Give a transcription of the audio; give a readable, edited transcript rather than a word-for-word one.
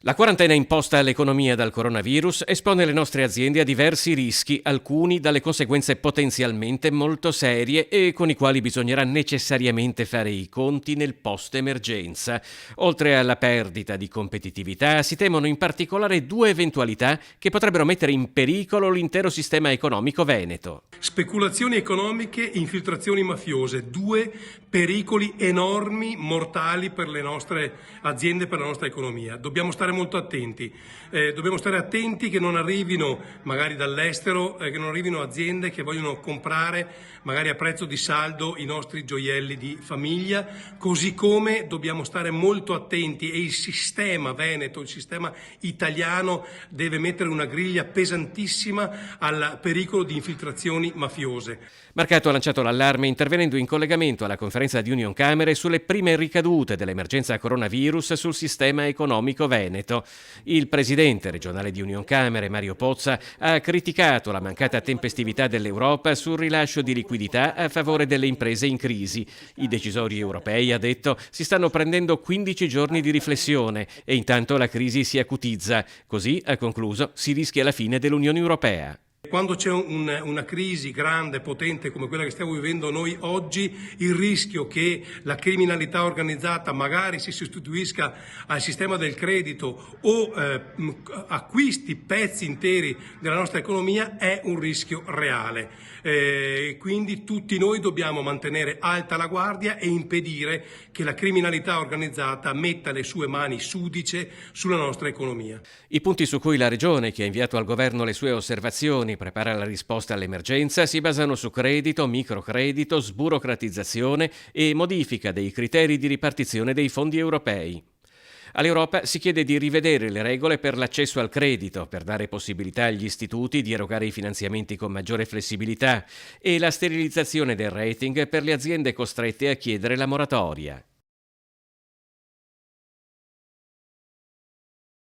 La quarantena imposta all'economia dal coronavirus espone le nostre aziende a diversi rischi, alcuni dalle conseguenze potenzialmente molto serie e con i quali bisognerà necessariamente fare i conti nel post-emergenza. Oltre alla perdita di competitività, si temono in particolare due eventualità che potrebbero mettere in pericolo l'intero sistema economico veneto. Speculazioni economiche, infiltrazioni mafiose, due pericoli enormi, mortali per le nostre aziende, per la nostra economia. Dobbiamo stare molto attenti, dobbiamo stare attenti che non arrivino magari dall'estero, che non arrivino aziende che vogliono comprare magari a prezzo di saldo i nostri gioielli di famiglia, così come dobbiamo stare molto attenti e il sistema veneto, il sistema italiano deve mettere una griglia pesantissima al pericolo di infiltrazioni mafiose. Marcato ha lanciato l'allarme intervenendo in collegamento alla conferenza di Unioncamere sulle prime ricadute dell'emergenza coronavirus sul sistema economico veneto. Il presidente regionale di Unioncamere, Mario Pozza, ha criticato la mancata tempestività dell'Europa sul rilascio di liquidità a favore delle imprese in crisi. I decisori europei, ha detto, si stanno prendendo 15 giorni di riflessione e intanto la crisi si acutizza. Così, ha concluso, si rischia la fine dell'Unione Europea. Quando c'è una crisi grande, potente come quella che stiamo vivendo noi oggi, il rischio che la criminalità organizzata magari si sostituisca al sistema del credito o acquisti pezzi interi della nostra economia è un rischio reale. Quindi tutti noi dobbiamo mantenere alta la guardia e impedire che la criminalità organizzata metta le sue mani sudice sulla nostra economia. I punti su cui la Regione, che ha inviato al Governo le sue osservazioni, prepara la risposta all'emergenza, si basano su credito, microcredito, sburocratizzazione e modifica dei criteri di ripartizione dei fondi europei. All'Europa si chiede di rivedere le regole per l'accesso al credito, per dare possibilità agli istituti di erogare i finanziamenti con maggiore flessibilità e la sterilizzazione del rating per le aziende costrette a chiedere la moratoria.